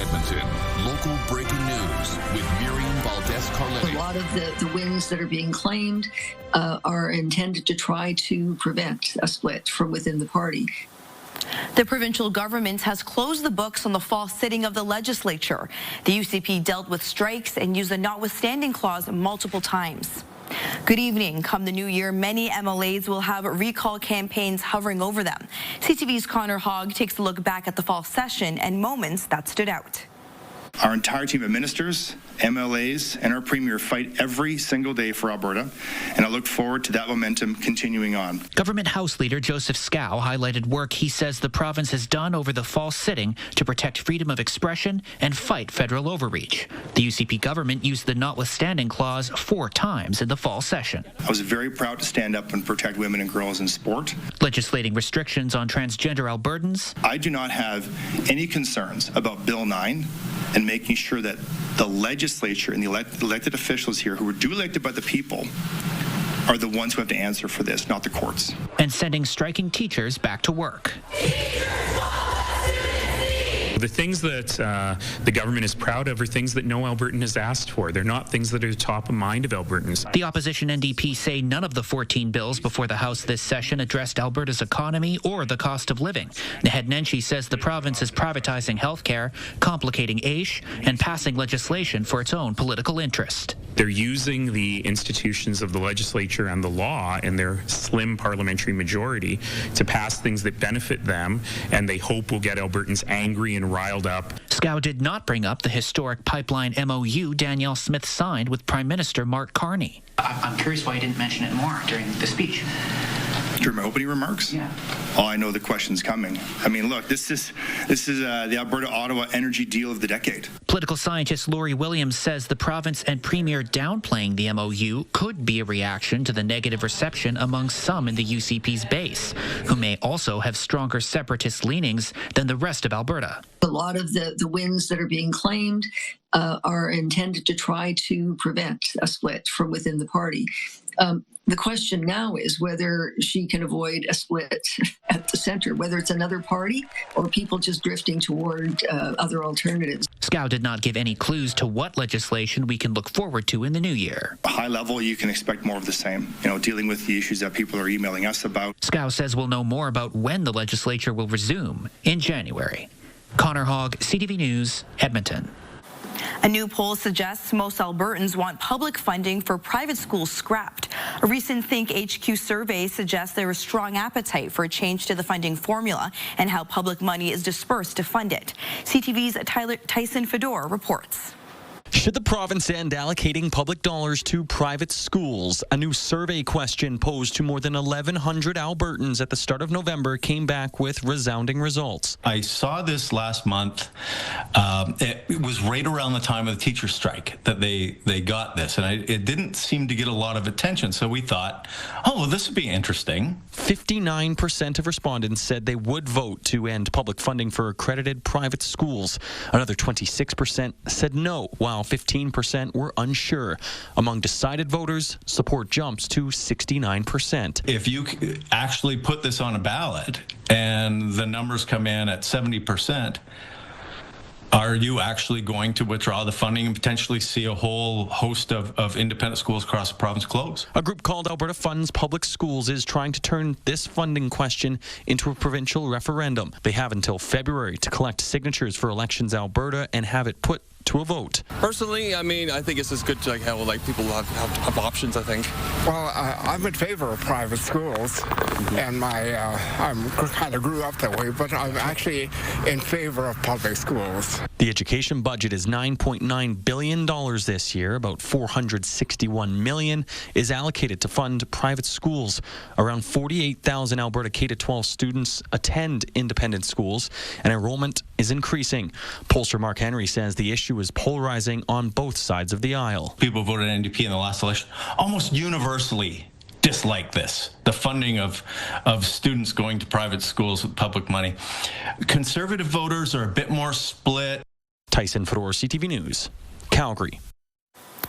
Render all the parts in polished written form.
Edmonton, local breaking news with Miriam Valdez-Carletti. A lot of the wins that are being claimed are intended to try to prevent a split from within the party. The provincial government has closed the books on the fall sitting of the legislature. The UCP dealt with strikes and used the notwithstanding clause multiple times. Good evening. Come the new year, many MLAs will have recall campaigns hovering over them. CTV's Connor Hogg takes a look back at the fall session and moments that stood out. Our entire team of ministers, MLAs, and our Premier fight every single day for Alberta, and I look forward to that momentum continuing on. Government House Leader Joseph Scow highlighted work he says the province has done over the fall sitting to protect freedom of expression and fight federal overreach. The UCP government used the notwithstanding clause 4 times in the fall session. I was very proud to stand up and protect women and girls in sport. Legislating restrictions on transgender Albertans. I do not have any concerns about Bill 9 and making sure that the legislature and the elected officials here who were duly elected by the people are the ones who have to answer for this, not the courts. And sending striking teachers back to work. The things that the government is proud of are things that no Albertan has asked for. They're not things that are top of mind of Albertans. The opposition NDP say none of the 14 bills before the House this session addressed Alberta's economy or the cost of living. Naheed Nenshi says the province is privatizing healthcare, complicating AISH, and passing legislation for its own political interest. They're using the institutions of the legislature and the law and their slim parliamentary majority to pass things that benefit them, and they hope will get Albertans angry and riled up. Scow did not bring up the historic pipeline MOU Danielle Smith signed with Prime Minister Mark Carney. I'm curious why you didn't mention it more during the speech. During my opening remarks? Yeah. Oh, I know the question's coming. I mean, look, this is the Alberta-Ottawa energy deal of the decade. Political scientist Laurie Williams says the province and Premier downplaying the MOU could be a reaction to the negative reception among some in the UCP's base, who may also have stronger separatist leanings than the rest of Alberta. A lot of the wins that are being claimed are intended to try to prevent a split from within the party. The question now is whether she can avoid a split at the centre, whether it's another party or people just drifting toward other alternatives. Scow did not give any clues to what legislation we can look forward to in the new year. High level, you can expect more of the same, dealing with the issues that people are emailing us about. Scow says we'll know more about when the legislature will resume in January. Connor Hogg, CTV News, Edmonton. A new poll suggests most Albertans want public funding for private schools scrapped. A recent Think HQ survey suggests there is strong appetite for a change to the funding formula and how public money is dispersed to fund it. CTV's Tyson Fedor reports. Should the province end allocating public dollars to private schools? A new survey question posed to more than 1,100 Albertans at the start of November came back with resounding results. I saw this last month. It was right around the time of the teacher strike that they got this, and it didn't seem to get a lot of attention. So we thought, oh, well, this would be interesting. 59% of respondents said they would vote to end public funding for accredited private schools. Another 26% said no, while 15% were unsure. Among decided voters, support jumps to 69%. If you actually put this on a ballot and the numbers come in at 70%, are you actually going to withdraw the funding and potentially see a whole host of independent schools across the province close? A group called Alberta Funds Public Schools is trying to turn this funding question into a provincial referendum. They have until February to collect signatures for Elections Alberta and have it put to a vote. Personally, I think it's just good to have people have options, I think. Well, I'm in favor of private schools, and I kind of grew up that way, but I'm actually in favor of public schools. The education budget is $9.9 billion this year. About $461 million is allocated to fund private schools. Around 48,000 Alberta K-12 students attend independent schools, and enrollment is increasing. Pollster Mark Henry says the issue is polarizing on both sides of the aisle. People voted NDP in the last election almost universally dislike this, the funding of students going to private schools with public money. Conservative voters are a bit more split. Tyson Fedor, CTV News, Calgary.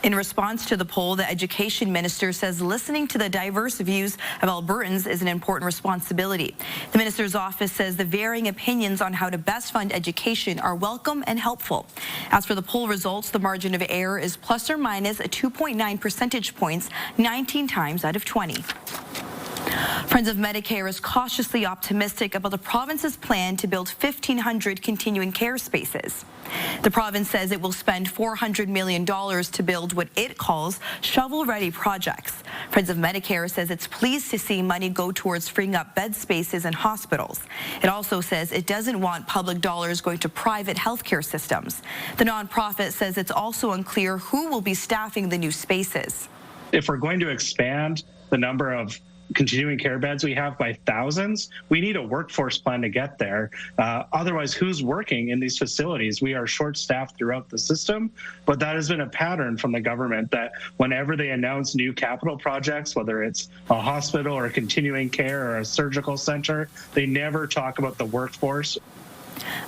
In response to the poll, the education minister says listening to the diverse views of Albertans is an important responsibility. The minister's office says the varying opinions on how to best fund education are welcome and helpful. As for the poll results, the margin of error is plus or minus 2.9 percentage points, 19 times out of 20. Friends of Medicare is cautiously optimistic about the province's plan to build 1,500 continuing care spaces. The province says it will spend $400 million to build what it calls shovel-ready projects. Friends of Medicare says it's pleased to see money go towards freeing up bed spaces in hospitals. It also says it doesn't want public dollars going to private healthcare systems. The nonprofit says it's also unclear who will be staffing the new spaces. If we're going to expand the number of continuing care beds we have by thousands, we need a workforce plan to get there. Otherwise, who's working in these facilities? We are short-staffed throughout the system, but that has been a pattern from the government that whenever they announce new capital projects, whether it's a hospital or a continuing care or a surgical center, they never talk about the workforce.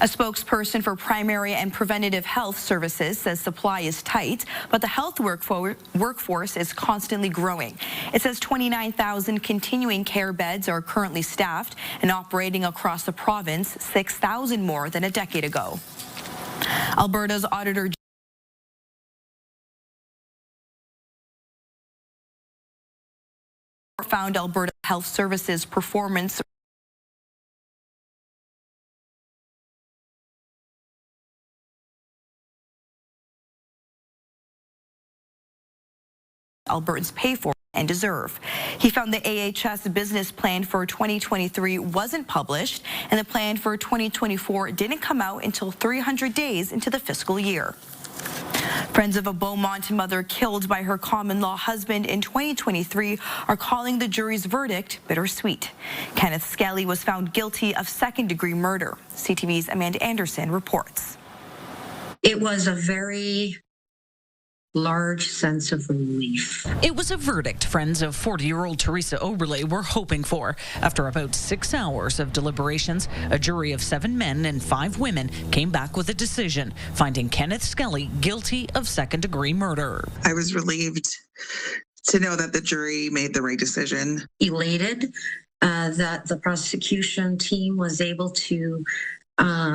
A spokesperson for primary and preventative health services says supply is tight, but the health workforce is constantly growing. It says 29,000 continuing care beds are currently staffed and operating across the province, 6,000 more than a decade ago. Alberta's Auditor found Alberta Health Services performance Albertans pay for and deserve. He found the AHS business plan for 2023 wasn't published, and the plan for 2024 didn't come out until 300 days into the fiscal year. Friends of a Beaumont mother killed by her common-law husband in 2023 are calling the jury's verdict bittersweet. Kenneth Skelly was found guilty of second-degree murder. CTV's Amanda Anderson reports. It was a very large sense of relief. It was a verdict friends of 40-year-old Treasa Oberly were hoping for. After about 6 hours of deliberations, a jury of 7 men and 5 women came back with a decision, finding Kenneth Skelly guilty of second-degree murder. I was relieved to know that the jury made the right decision. Elated that the prosecution team was able to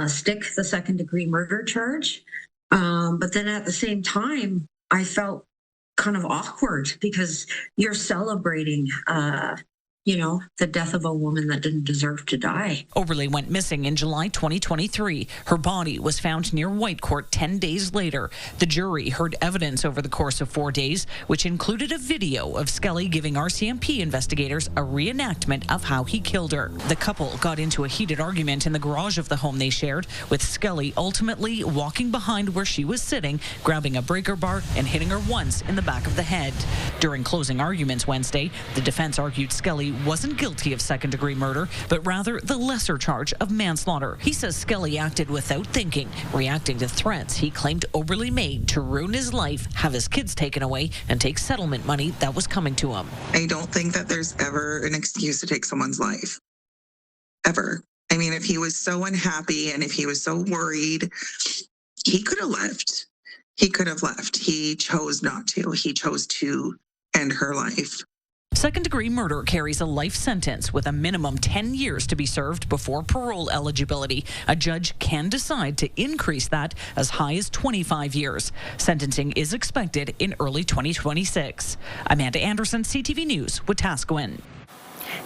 stick the second-degree murder charge. But then at the same time, I felt kind of awkward because you're celebrating, the death of a woman that didn't deserve to die. Oberly went missing in July 2023. Her body was found near Whitecourt 10 days later. The jury heard evidence over the course of 4 days, which included a video of Skelly giving RCMP investigators a reenactment of how he killed her. The couple got into a heated argument in the garage of the home they shared, with Skelly ultimately walking behind where she was sitting, grabbing a breaker bar and hitting her once in the back of the head. During closing arguments Wednesday, the defense argued Skelly wasn't guilty of second-degree murder, but rather the lesser charge of manslaughter. He says Skelly acted without thinking, reacting to threats he claimed Oberly made to ruin his life, have his kids taken away, and take settlement money that was coming to him. I don't think that there's ever an excuse to take someone's life. Ever. I mean, if he was so unhappy and if he was so worried, he could have left. He could have left. He chose not to. He chose to end her life. Second-degree murder carries a life sentence with a minimum 10 years to be served before parole eligibility. A judge can decide to increase that as high as 25 years. Sentencing is expected in early 2026. Amanda Anderson, CTV News, Wetaskiwin.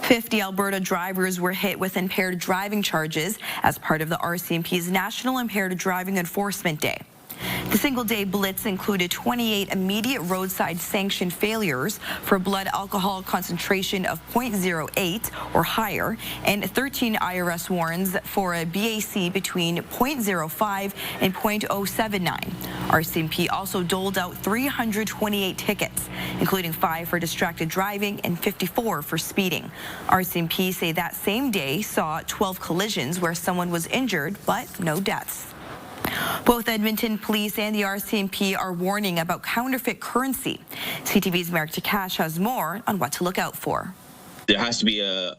50 Alberta drivers were hit with impaired driving charges as part of the RCMP's National Impaired Driving Enforcement Day. The single-day blitz included 28 immediate roadside sanction failures for blood alcohol concentration of 0.08 or higher, and 13 IRS warrants for a BAC between 0.05 and 0.079. RCMP also doled out 328 tickets, including 5 for distracted driving and 54 for speeding. RCMP say that same day saw 12 collisions where someone was injured, but no deaths. Both Edmonton Police and the RCMP are warning about counterfeit currency. CTV's Merrick Takash has more on what to look out for. there has to be a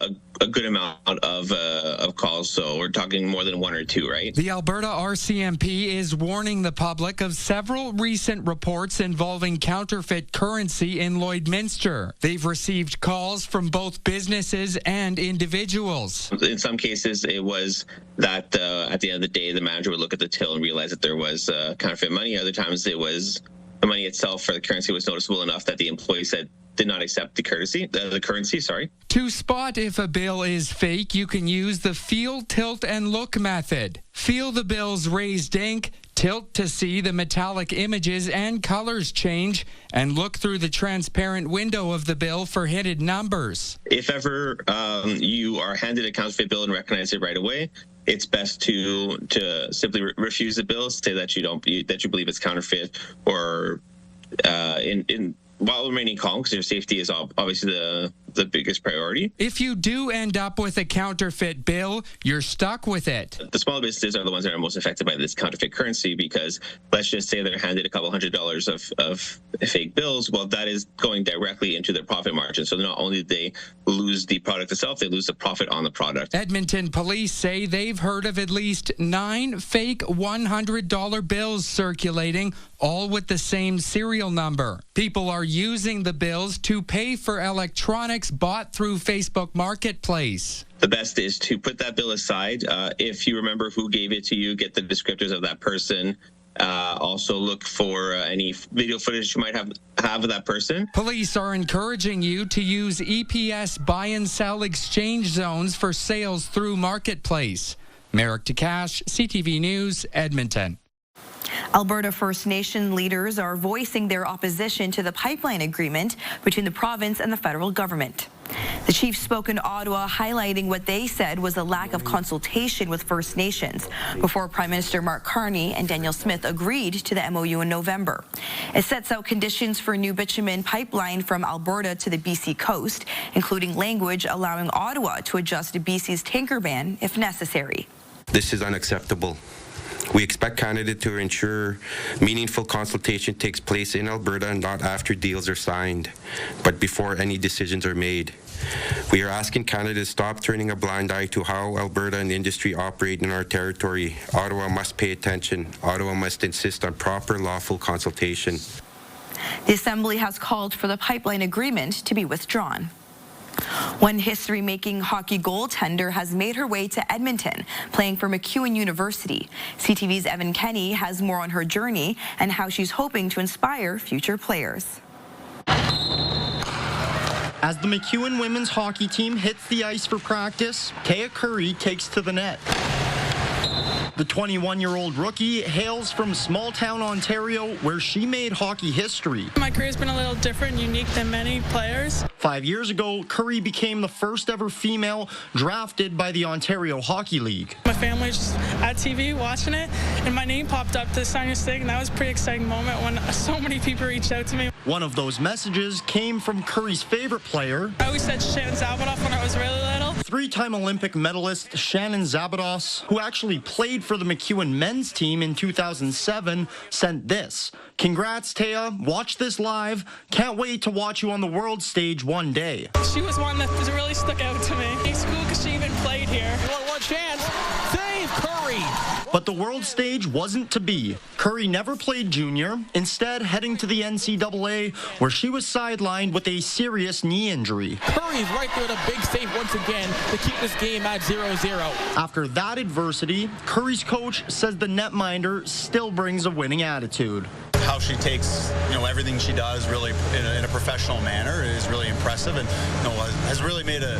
good amount of calls. So we're talking more than one or two, right? The Alberta RCMP is warning the public of several recent reports involving counterfeit currency in Lloydminster. They've received calls from both businesses and individuals. In some cases, it was that at the end of the day, the manager would look at the till and realize that there was counterfeit money. Other times, it was the money itself for the currency was noticeable enough that the employee said did not accept the currency. To spot if a bill is fake, you can use the feel, tilt, and look method. Feel the bill's raised ink, tilt to see the metallic images and colors change, and look through the transparent window of the bill for hidden numbers. If ever you are handed a counterfeit bill and recognize it right away, it's best to simply refuse the bill, say that you believe it's counterfeit, or while remaining calm, because your safety is obviously the biggest priority. If you do end up with a counterfeit bill, you're stuck with it. The small businesses are the ones that are most affected by this counterfeit currency, because let's just say they're handed a couple $100s of fake bills. Well, that is going directly into their profit margin. So not only do they lose the product itself, they lose the profit on the product. Edmonton police say they've heard of at least 9 fake $100 bills circulating, all with the same serial number. People are using the bills to pay for electronics bought through Facebook Marketplace. The best is to put that bill aside. If you remember who gave it to you, get the descriptors of that person. Also look for any video footage you might have of that person. Police are encouraging you to use EPS buy and sell exchange zones for sales through Marketplace. Merrick Takash, CTV News, Edmonton. Alberta First Nation leaders are voicing their opposition to the pipeline agreement between the province and the federal government. The chief spoke in Ottawa, highlighting what they said was a lack of consultation with First Nations before Prime Minister Mark Carney and Daniel Smith agreed to the MOU in November. It sets out conditions for a new bitumen pipeline from Alberta to the BC coast, including language allowing Ottawa to adjust BC's tanker ban if necessary. This is unacceptable. We expect Canada to ensure meaningful consultation takes place in Alberta and not after deals are signed, but before any decisions are made. We are asking Canada to stop turning a blind eye to how Alberta and industry operate in our territory. Ottawa must pay attention. Ottawa must insist on proper lawful consultation. The Assembly has called for the pipeline agreement to be withdrawn. One history-making hockey goaltender has made her way to Edmonton, playing for MacEwan University. CTV's Evan Kenny has more on her journey and how she's hoping to inspire future players. As the MacEwan women's hockey team hits the ice for practice, Taya Curry takes to the net. The 21-year-old rookie hails from small-town Ontario, where she made hockey history. My career's been a little different, unique than many players. 5 years ago, Curry became the first ever female drafted by the Ontario Hockey League. My family was just at TV watching it, and my name popped up to sign a stick, and that was a pretty exciting moment when so many people reached out to me. One of those messages came from Curry's favorite player. I always said Shannon Zabadoff when I was really little. 3-time Olympic medalist Shannon Zabadoff, who actually played for the MacEwan men's team in 2007, sent this. Congrats, Taya. Watch this live. Can't wait to watch you on the world stage one day. She was one that really stuck out to me. It's cool because she even played here. One chance. Save Curry. But the world stage wasn't to be. Curry never played junior, instead heading to the NCAA, where she was sidelined with a serious knee injury. Curry's right there with a big save once again to keep this game at 0-0. After that adversity, Curry's coach says the netminder still brings a winning attitude. How she takes, everything she does really in a professional manner is really impressive, and has really made a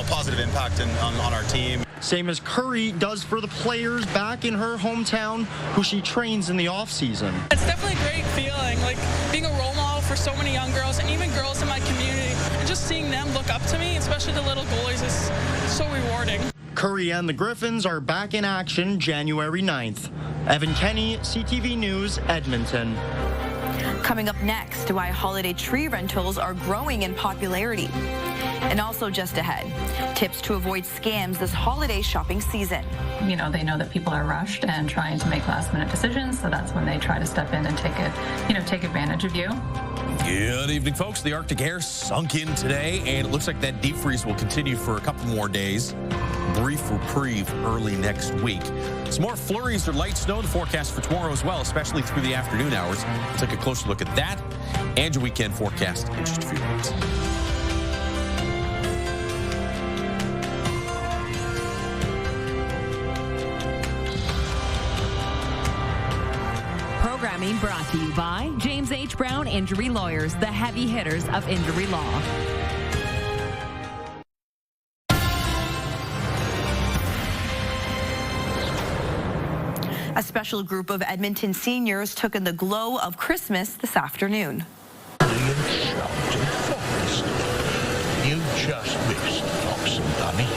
positive impact on our team. Same as Curry does for the players back in her hometown, who she trains in the off season. It's definitely a great feeling, like being a role model for so many young girls and even girls in my community, and just seeing them look up to me, especially the little goalies, is so rewarding. Curry and the Griffins are back in action January 9th. Evan Kenny, CTV News, Edmonton. Coming up next, why holiday tree rentals are growing in popularity. And also just ahead, tips to avoid scams this holiday shopping season. They know that people are rushed and trying to make last-minute decisions, so that's when they try to step in and take advantage of you. Good evening, folks. The Arctic air sunk in today, and it looks like that deep freeze will continue for a couple more days. Brief reprieve early next week. Some more flurries or light snow in the forecast for tomorrow as well, especially through the afternoon hours. Let's take a closer look at that and your weekend forecast in just a few minutes. Programming brought to you by James H. Brown Injury Lawyers, the heavy hitters of injury law. A special group of Edmonton seniors took in the glow of Christmas this afternoon. You just missed Fox and Bunny.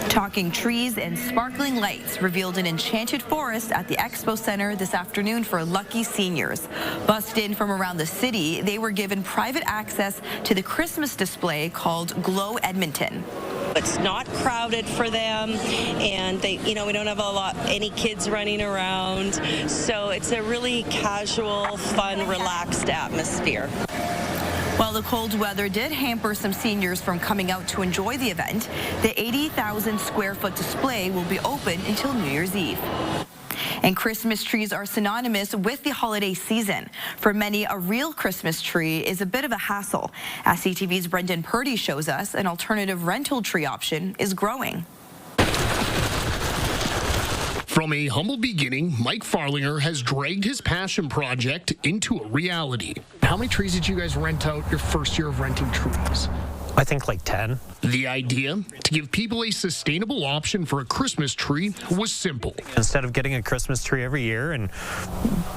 Talking trees and sparkling lights revealed an enchanted forest at the Expo Center this afternoon for lucky seniors. Bussed in from around the city, they were given private access to the Christmas display called Glow Edmonton. It's not crowded for them, and we don't have any kids running around, so it's a really casual, fun, relaxed atmosphere. While the cold weather did hamper some seniors from coming out to enjoy the event, the 80,000 square foot display will be open until New Year's Eve. And Christmas trees are synonymous with the holiday season. For many, a real Christmas tree is a bit of a hassle. As CTV's Brendan Purdy shows us, an alternative rental tree option is growing. From a humble beginning, Mike Farlinger has dragged his passion project into a reality. How many trees did you guys rent out your first year of renting trees? I think like 10. The idea, to give people a sustainable option for a Christmas tree, was simple. Instead of getting a Christmas tree every year and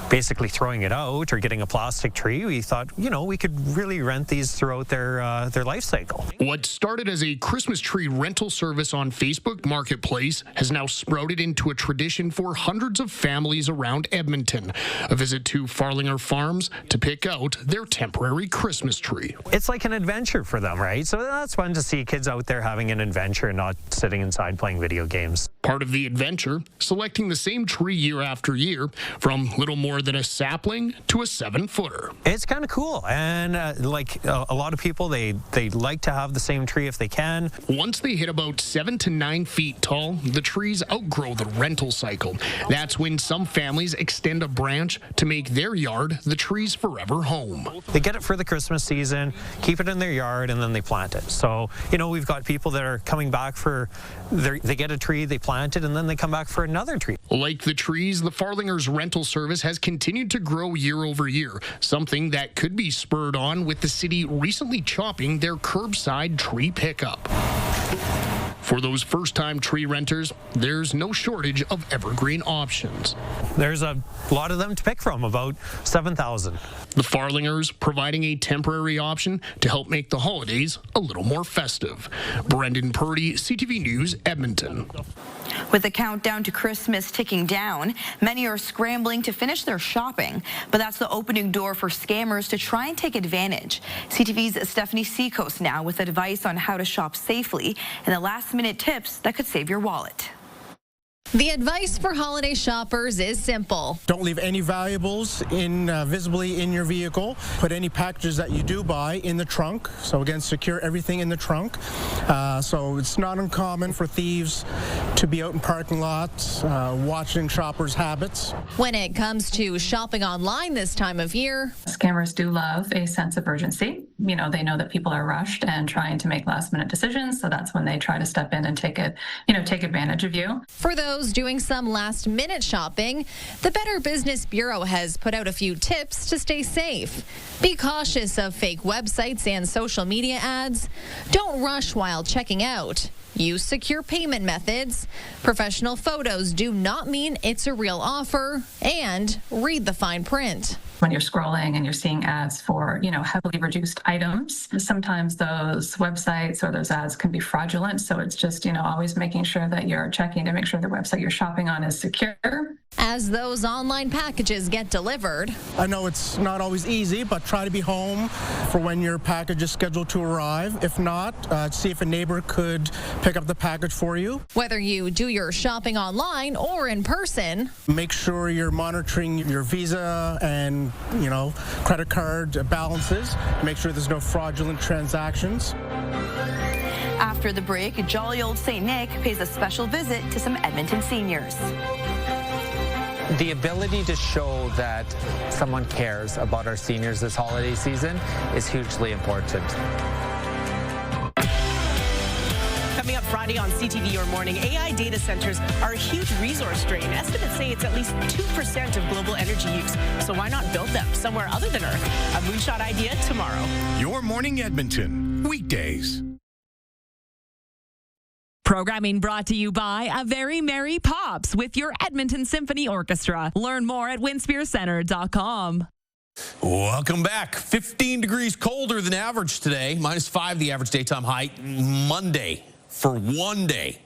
basically throwing it out or getting a plastic tree, we thought, we could really rent these throughout their life cycle. What started as a Christmas tree rental service on Facebook Marketplace has now sprouted into a tradition for hundreds of families around Edmonton. A visit to Farlinger Farms to pick out their temporary Christmas tree. It's like an adventure for them, right? So that's fun to see kids out there having an adventure and not sitting inside playing video games. Part of the adventure, selecting the same tree year after year, from little more than a sapling to a 7-footer. It's kind of cool, and a lot of people, they like to have the same tree if they can. Once they hit about 7 to 9 feet tall, the trees outgrow the rental cycle. That's when some families extend a branch to make their yard the tree's forever home. They get it for the Christmas season, keep it in their yard, and then they plant it. So, we've got people that are coming back they get a tree, they plant it, and then they come back for another tree. Like the trees, the Farlinger's rental service has continued to grow year over year, something that could be spurred on with the city recently chopping their curbside tree pickup. For those first-time tree renters, there's no shortage of evergreen options. There's a lot of them to pick from, about 7,000. The Farlingers providing a temporary option to help make the holidays a little more festive. Brendan Purdy, CTV News, Edmonton. With the countdown to Christmas ticking down, many are scrambling to finish their shopping, but that's the opening door for scammers to try and take advantage. CTV's Stephanie Seacoast now with advice on how to shop safely and the last-minute tips that could save your wallet. The advice for holiday shoppers is simple. Don't leave any valuables visibly in your vehicle. Put any packages that you do buy in the trunk. So again, secure everything in the trunk. So it's not uncommon for thieves to be out in parking lots, watching shoppers' habits. When it comes to shopping online this time of year, scammers do love a sense of urgency. They know that people are rushed and trying to make last-minute decisions, so that's when they try to step in and take advantage of you. For those doing some last-minute shopping, the Better Business Bureau has put out a few tips to stay safe. Be cautious of fake websites and social media ads. Don't rush while checking out. Use secure payment methods. Professional photos do not mean it's a real offer. And read the fine print. When you're scrolling and you're seeing ads for, heavily reduced items, sometimes those websites or those ads can be fraudulent. So it's just, always making sure that you're checking to make sure the website you're shopping on is secure. as those online packages get delivered. I know it's not always easy, but try to be home for when your package is scheduled to arrive. If not, see if a neighbor could pick up the package for you. Whether you do your shopping online or in person, make sure you're monitoring your Visa and, credit card balances. Make sure there's no fraudulent transactions. After the break, jolly old St. Nick pays a special visit to some Edmonton seniors. The ability to show that someone cares about our seniors this holiday season is hugely important. Coming up Friday on CTV Your Morning, AI data centers are a huge resource drain. Estimates say it's at least 2% of global energy use. So why not build them somewhere other than Earth? A moonshot idea tomorrow. Your Morning Edmonton, weekdays. Programming brought to you by A Very Merry Pops with your Edmonton Symphony Orchestra. Learn more at winspearcenter.com. Welcome back. 15 degrees colder than average today. -5 the average daytime high. Monday, for one day,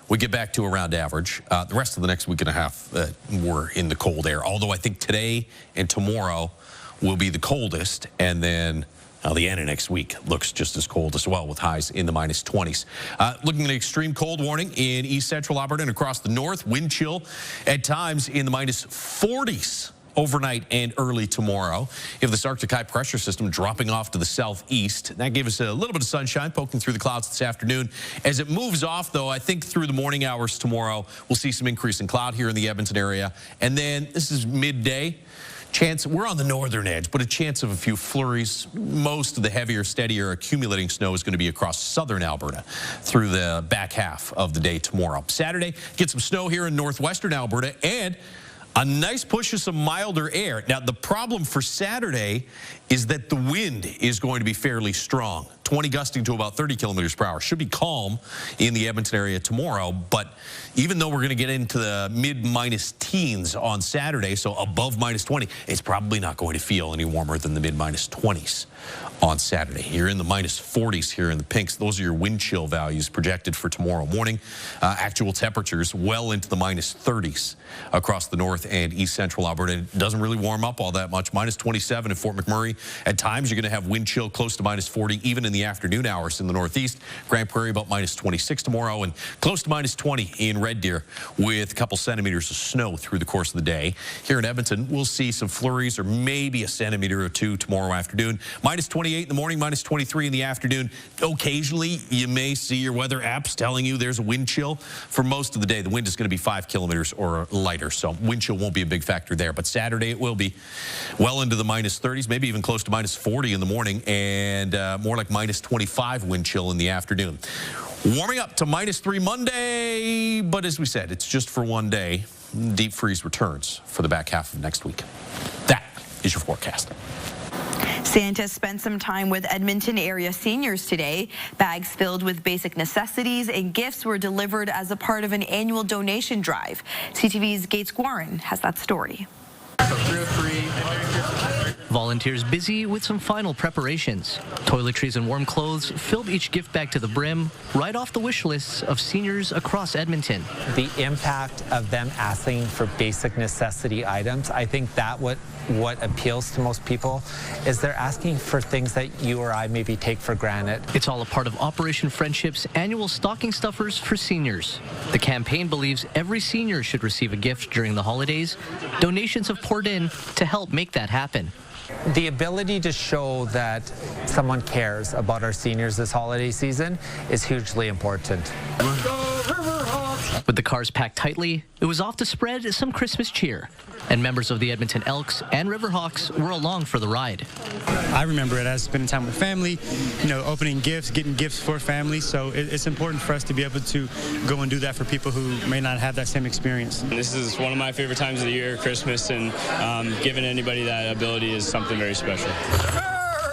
we get back to around average. The rest of the next week and a half, we're in the cold air. Although I think today and tomorrow will be the coldest, and then the end of next week looks just as cold as well, with highs in the -20s. Looking at an extreme cold warning in east central Alberta and across the north. Wind chill at times in the -40s overnight and early tomorrow. You have this Arctic high pressure system dropping off to the southeast. That gave us a little bit of sunshine poking through the clouds this afternoon. As it moves off, though, I think through the morning hours tomorrow, we'll see some increase in cloud here in the Edmonton area. And then this is midday. We're on the northern edge, but a chance of a few flurries. Most of the heavier, steadier accumulating snow is going to be across southern Alberta through the back half of the day tomorrow. Saturday, get some snow here in northwestern Alberta and a nice push of some milder air. Now, the problem for Saturday is that the wind is going to be fairly strong. 20 gusting to about 30 kilometers per hour. Should be calm in the Edmonton area tomorrow, but even though we're going to get into the mid-teens on Saturday, so above -20, it's probably not going to feel any warmer than the mid-20s on Saturday. You're in the -40s here in the pinks. Those are your wind chill values projected for tomorrow morning. Actual temperatures well into the -30s across the north and east central Alberta. It doesn't really warm up all that much. -27 in Fort McMurray. At times, you're going to have wind chill close to -40, even in the afternoon hours in the northeast. Grand Prairie about -26 tomorrow, and close to -20 in Red Deer with a couple centimeters of snow through the course of the day. Here in Edmonton, we'll see some flurries or maybe a centimeter or two tomorrow afternoon. -28 in the morning, -23 in the afternoon. Occasionally, you may see your weather apps telling you there's a wind chill. For most of the day, the wind is going to be 5 kilometers or lighter, so wind chill won't be a big factor there. But Saturday, it will be well into the -30s, maybe even close to -40 in the morning, and more like -25 wind chill in the afternoon. Warming up to -3 Monday, but as we said, it's just for one day. Deep freeze returns for the back half of next week. That is your forecast. Santa spent some time with Edmonton area seniors today. Bags filled with basic necessities and gifts were delivered as a part of an annual donation drive. CTV's Gates Guarin has that story. Volunteers busy with some final preparations. Toiletries and warm clothes filled each gift bag to the brim, right off the wish lists of seniors across Edmonton. The impact of them asking for basic necessity items, I think that what appeals to most people is they're asking for things that you or I maybe take for granted. It's all a part of Operation Friendship's annual stocking stuffers for seniors. The campaign believes every senior should receive a gift during the holidays. Donations have poured in to help make that happen. The ability to show that someone cares about our seniors this holiday season is hugely important. With the cars packed tightly, it was off to spread some Christmas cheer. And members of the Edmonton Elks and Riverhawks were along for the ride. I remember it as spending time with family, opening gifts, getting gifts for family. So it's important for us to be able to go and do that for people who may not have that same experience. This is one of my favorite times of the year, Christmas, and giving anybody that ability is something very special.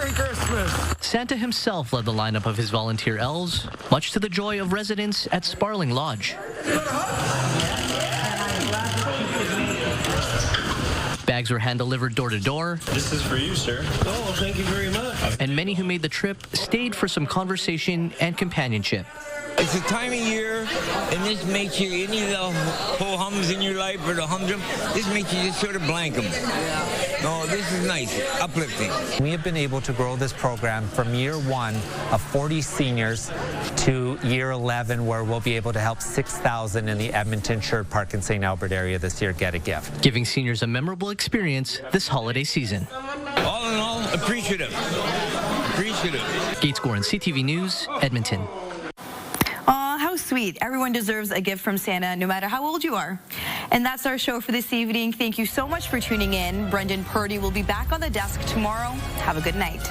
Merry Christmas! Santa himself led the lineup of his volunteer elves, much to the joy of residents at Sparling Lodge. Bags were hand-delivered door to door. This is for you, sir. Oh, thank you very much. And many who made the trip stayed for some conversation and companionship. It's a time of year, and this makes you, any of the ho-hums in your life or the humdrum, this makes you just sort of blank them. No, this is nice, uplifting. We have been able to grow this program from year 1 of 40 seniors to year 11, where we'll be able to help 6,000 in the Edmonton, Sherwood Park, and St. Albert area this year get a gift. Giving seniors a memorable experience this holiday season. All in all, appreciative. Gates Gorin, CTV News, Edmonton. Aw, how sweet. Everyone deserves a gift from Santa, no matter how old you are. And that's our show for this evening. Thank you so much for tuning in. Brendan Purdy will be back on the desk tomorrow. Have a good night.